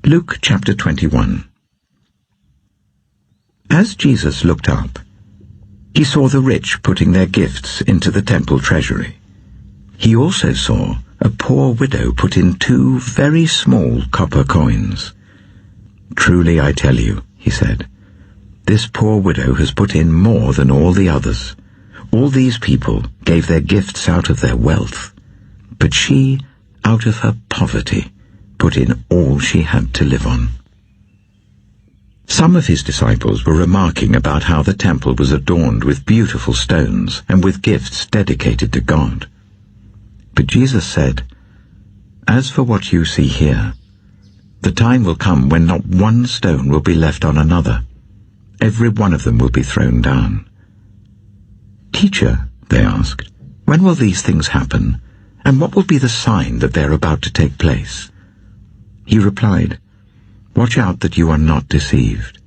Luke chapter 21. As Jesus looked up, he saw the rich putting their gifts into the temple treasury. He also saw a poor widow put in 2 very small copper coins. "Truly I tell you," he said, "this poor widow has put in more than all the others. All these people gave their gifts out of their wealth, but she, out of her poverty, put in all she had to live on." Some of his disciples were remarking about how the temple was adorned with beautiful stones and with gifts dedicated to God. But Jesus said, "As for what you see here, the time will come when not one stone will be left on another. Every one of them will be thrown down." "Teacher," they asked, "when will these things happen, and what will be the sign that they are about to take place?" He replied, "Watch out that you are not deceived.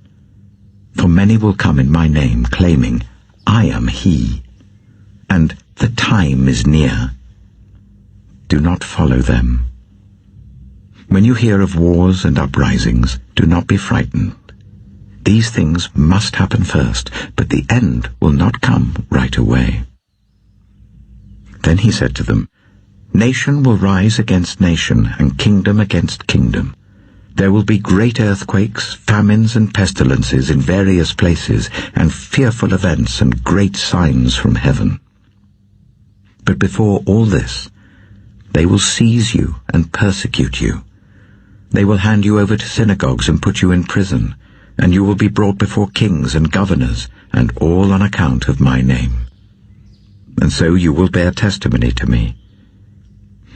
For many will come in my name, claiming, 'I am he,' and 'the time is near.' Do not follow them. When you hear of wars and uprisings, do not be frightened. These things must happen first, but the end will not come right away." Then he said to them, "Nation will rise against nation, and kingdom against kingdom. There will be great earthquakes, famines, and pestilences in various places, and fearful events and great signs from heaven. But before all this, they will seize you and persecute you. They will hand you over to synagogues and put you in prison, and you will be brought before kings and governors, and all on account of my name. And so you will bear testimony to me.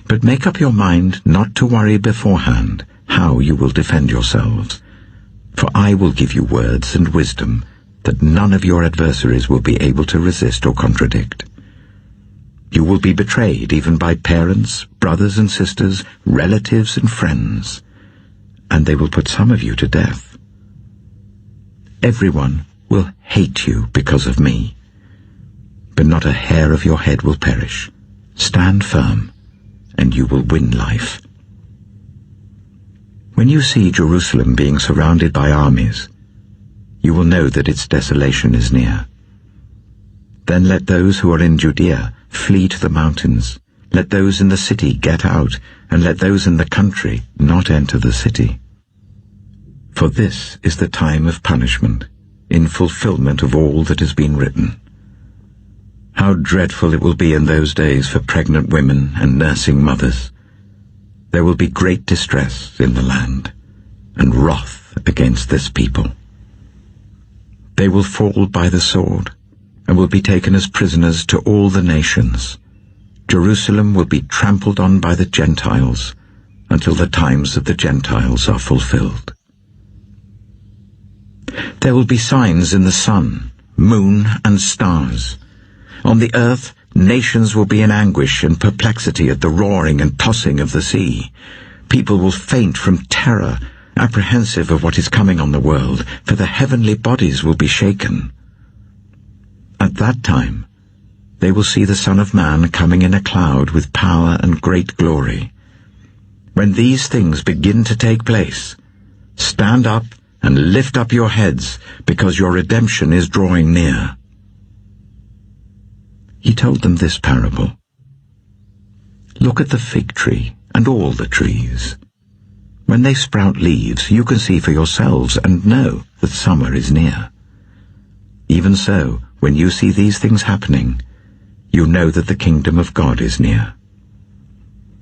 But make up your mind not to worry beforehand how you will defend yourselves, for I will give you words and wisdom that none of your adversaries will be able to resist or contradict. You will be betrayed even by parents, brothers and sisters, relatives and friends, and they will put some of you to death. Everyone will hate you because of me, but not a hair of your head will perish. Stand firm, and you will win life. When you see Jerusalem being surrounded by armies, you will know that its desolation is near. Then let those who are in Judea flee to the mountains. Let those in the city get out, and let those in the country not enter the city. For this is the time of punishment, in fulfillment of all that has been written. How dreadful it will be in those days for pregnant women and nursing mothers. There will be great distress in the land, and wrath against this people. They will fall by the sword, and will be taken as prisoners to all the nations. Jerusalem will be trampled on by the Gentiles, until the times of the Gentiles are fulfilled. There will be signs in the sun, moon, and stars. On the earth, nations will be in anguish and perplexity at the roaring and tossing of the sea. People will faint from terror, apprehensive of what is coming on the world, for the heavenly bodies will be shaken. At that time, they will see the Son of Man coming in a cloud with power and great glory. When these things begin to take place, stand up and lift up your heads, because your redemption is drawing near." He told them this parable. "Look at the fig tree and all the trees. When they sprout leaves, you can see for yourselves and know that summer is near. Even so, when you see these things happening, you know that the kingdom of God is near.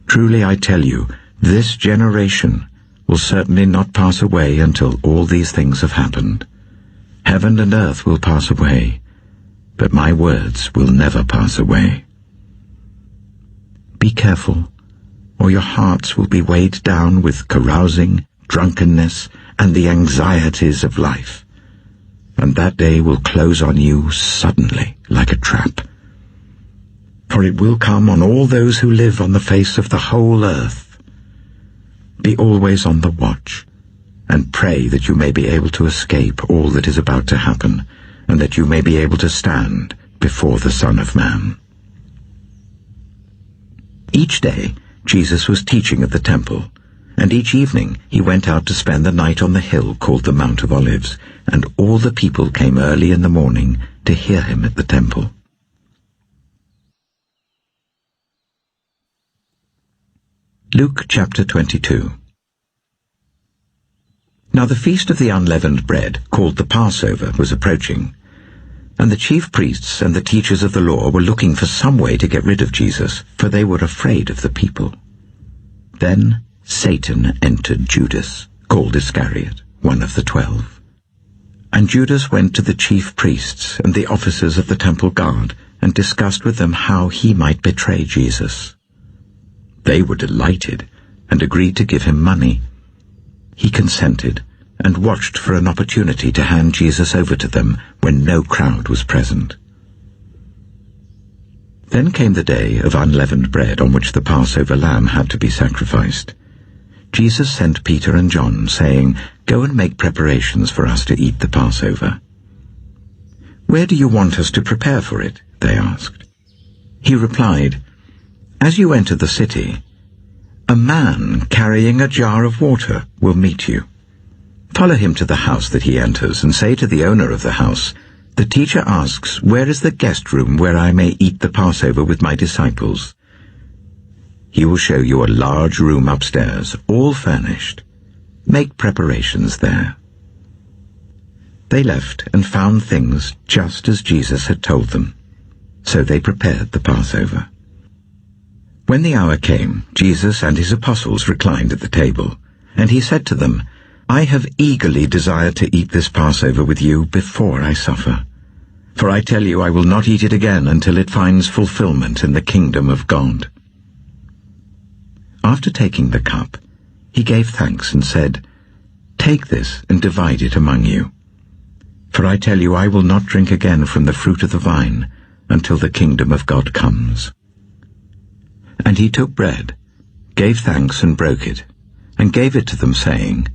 Truly I tell you, this generation will certainly not pass away until all these things have happened. Heaven and earth will pass away, but my words will never pass away. Be careful, or your hearts will be weighed down with carousing, drunkenness, and the anxieties of life, and that day will close on you suddenly like a trap. For it will come on all those who live on the face of the whole earth. Be always on the watch, and pray that you may be able to escape all that is about to happen, and that you may be able to stand before the Son of Man." Each day Jesus was teaching at the temple, and each evening he went out to spend the night on the hill called the Mount of Olives, and all the people came early in the morning to hear him at the temple. Luke chapter 22. Now the feast of the unleavened bread, called the Passover, was approaching, and the chief priests and the teachers of the law were looking for some way to get rid of Jesus, for they were afraid of the people. Then Satan entered Judas, called Iscariot, one of the 12. And Judas went to the chief priests and the officers of the temple guard and discussed with them how he might betray Jesus. They were delighted and agreed to give him money. He consented and watched for an opportunity to hand Jesus over to them when no crowd was present. Then came the day of unleavened bread on which the Passover lamb had to be sacrificed. Jesus sent Peter and John, saying, "Go and make preparations for us to eat the Passover." "Where do you want us to prepare for it?" they asked. He replied, "As you enter the city, a man carrying a jar of water will meet you. Follow him to the house that he enters, and say to the owner of the house, 'The teacher asks, where is the guest room where I may eat the Passover with my disciples?' He will show you a large room upstairs, all furnished. Make preparations there." They left and found things just as Jesus had told them. So they prepared the Passover. When the hour came, Jesus and his apostles reclined at the table, and he said to them, "I have eagerly desired to eat this Passover with you before I suffer. For I tell you, I will not eat it again until it finds fulfillment in the kingdom of God." After taking the cup, he gave thanks and said, "Take this and divide it among you. For I tell you, I will not drink again from the fruit of the vine until the kingdom of God comes." And he took bread, gave thanks and broke it, and gave it to them, saying,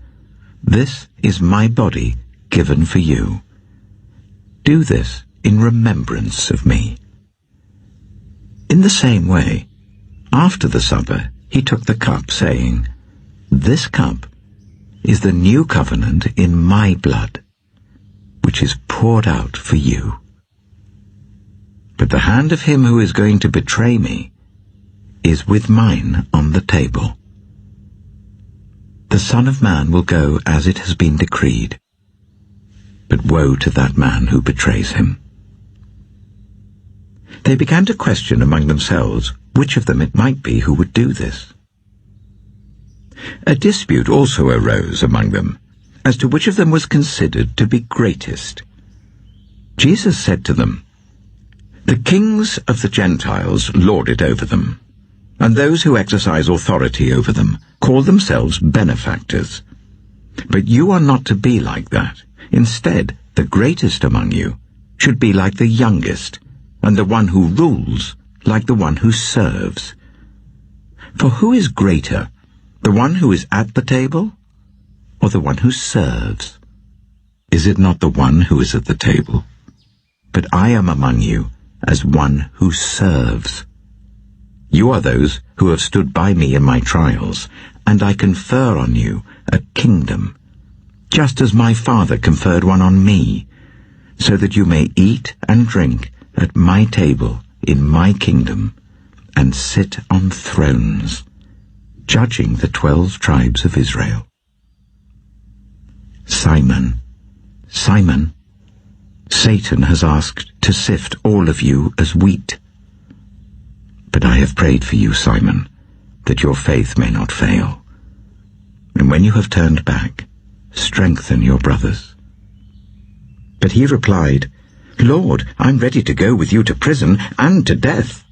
"This is my body given for you. Do this in remembrance of me." In the same way, after the supper, he took the cup, saying, "This cup is the new covenant in my blood, which is poured out for you. But the hand of him who is going to betray me is with mine on the table. The Son of Man will go as it has been decreed, but woe to that man who betrays him." They began to question among themselves which of them it might be who would do this. A dispute also arose among them as to which of them was considered to be greatest. Jesus said to them, "The kings of the Gentiles lord it over them, and those who exercise authority over them call themselves benefactors. But you are not to be like that. Instead, the greatest among you should be like the youngest, and the one who rules like the one who serves. For who is greater, the one who is at the table, or the one who serves? Is it not the one who is at the table? But I am among you as one who serves. You are those who have stood by me in my trials, and I confer on you a kingdom, just as my Father conferred one on me, so that you may eat and drink at my table in my kingdom, and sit on thrones, judging the 12 tribes of Israel. Simon, Simon, Satan has asked to sift all of you as wheat. But I have prayed for you, Simon, that your faith may not fail. And when you have turned back, strengthen your brothers." But he replied, "Lord, I'm ready to go with you to prison and to death."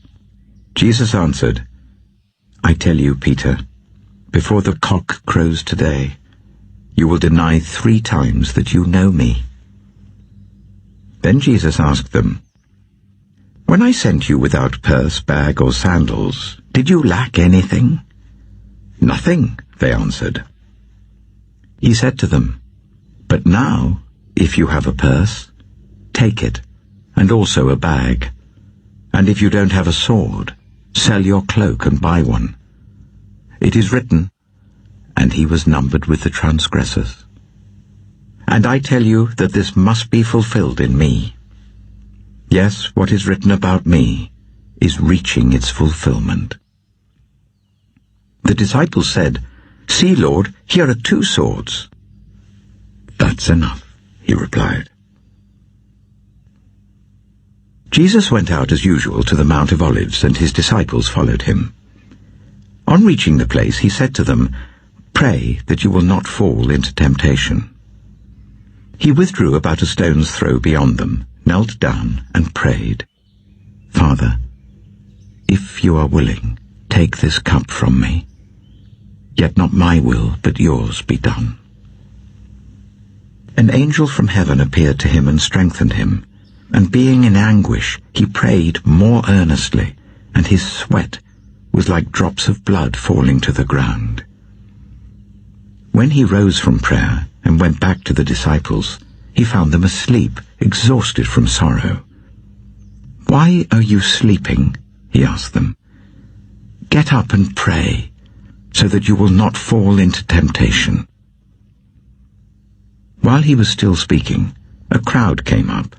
Jesus answered, "I tell you, Peter, before the cock crows today, you will deny 3 times that you know me." Then Jesus asked them, "When I sent you without purse, bag, or sandals, did you lack anything?" "Nothing," they answered. He said to them, "But now, if you have a purse, take it, and also a bag. And if you don't have a sword, sell your cloak and buy one. It is written, and he was numbered with the transgressors. And I tell you that this must be fulfilled in me. Yes, what is written about me is reaching its fulfillment." The disciples said, "See, Lord, here are 2 swords." "That's enough," he replied. Jesus went out as usual to the Mount of Olives, and his disciples followed him. On reaching the place, he said to them, "Pray that you will not fall into temptation." He withdrew about a stone's throw beyond them, knelt down, and prayed, "Father, if you are willing, take this cup from me. Yet not my will, but yours be done." An angel from heaven appeared to him and strengthened him, and being in anguish, he prayed more earnestly, and his sweat was like drops of blood falling to the ground. When he rose from prayer and went back to the disciples, he found them asleep, exhausted from sorrow. "Why are you sleeping?" he asked them. "Get up and pray, so that you will not fall into temptation." While he was still speaking, a crowd came up,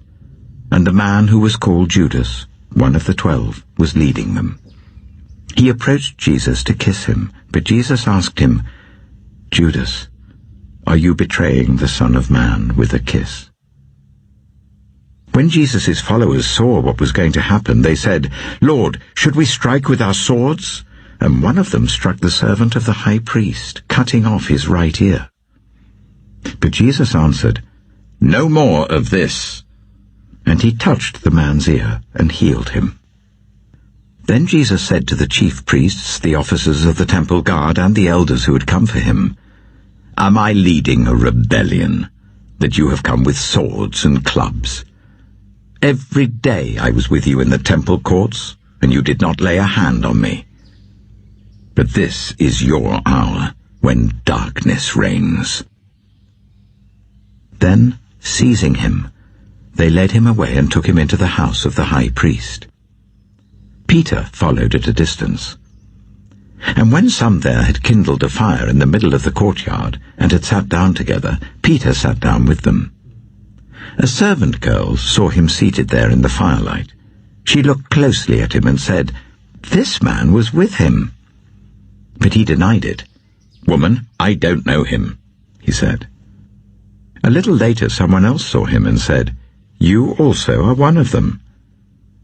and the man who was called Judas, one of the 12, was leading them. He approached Jesus to kiss him, but Jesus asked him, "Judas, are you betraying the Son of Man with a kiss?" When Jesus' followers saw what was going to happen, they said, "Lord, should we strike with our swords?" And one of them struck the servant of the high priest, cutting off his right ear. But Jesus answered, "No more of this." And he touched the man's ear and healed him. Then Jesus said to the chief priests, the officers of the temple guard, and the elders who had come for him, "Am I leading a rebellion, that you have come with swords and clubs? Every day I was with you in the temple courts, and you did not lay a hand on me. But this is your hour, when darkness reigns." Then, seizing him, they led him away and took him into the house of the high priest. Peter followed at a distance. And when some there had kindled a fire in the middle of the courtyard, and had sat down together, Peter sat down with them. A servant girl saw him seated there in the firelight. She looked closely at him and said, "This man was with him." But he denied it. "Woman, I don't know him," he said. A little later someone else saw him and said, "You also are one of them."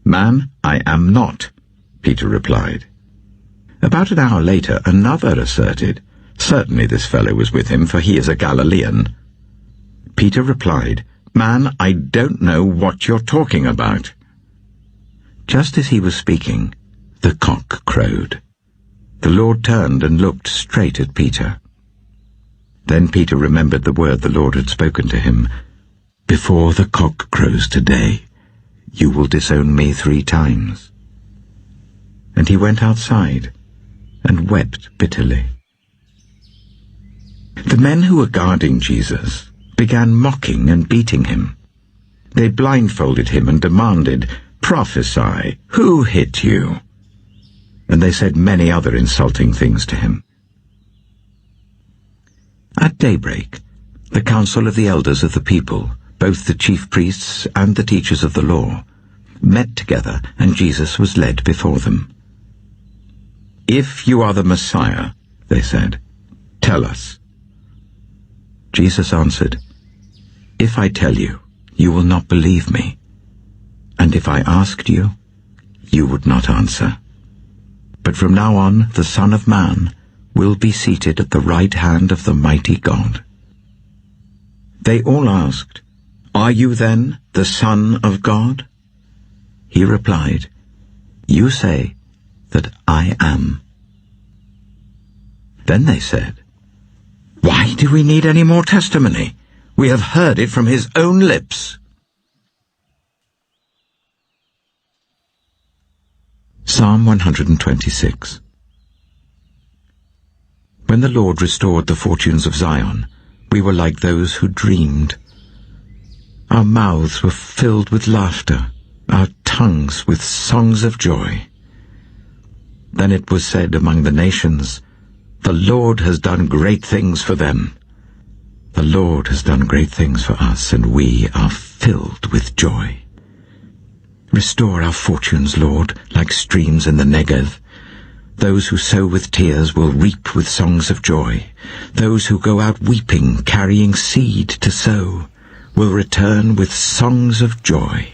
"Man, I am not," Peter replied. About an hour later another asserted, "Certainly this fellow was with him, for he is a Galilean." Peter replied, "Man, I don't know what you're talking about." Just as he was speaking, the cock crowed. The Lord turned and looked straight at Peter. Then Peter remembered the word the Lord had spoken to him, "Before the cock crows today, you will disown me 3 times." And he went outside and wept bitterly. The men who were guarding Jesus began mocking and beating him. They blindfolded him and demanded, "Prophesy, who hit you?" And they said many other insulting things to him. At daybreak, the council of the elders of the people, both the chief priests and the teachers of the law, met together, and Jesus was led before them. "If you are the Messiah," they said, "tell us." Jesus answered, "If I tell you, you will not believe me, and if I asked you, you would not answer. But from now on the Son of Man will be seated at the right hand of the mighty God." They all asked, "Are you then the Son of God?" He replied, "You say that I am." Then they said, "Why do we need any more testimony? We have heard it from his own lips." Psalm 126. When the Lord restored the fortunes of Zion, we were like those who dreamed. Our mouths were filled with laughter, our tongues with songs of joy. Then it was said among the nations, The Lord has done great things for them. The Lord has done great things for us, and we are filled with joy. Restore our fortunes, Lord, like streams in the Negev. Those who sow with tears will reap with songs of joy. Those who go out weeping, carrying seed to sow, will return with songs of joy,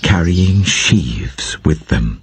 carrying sheaves with them.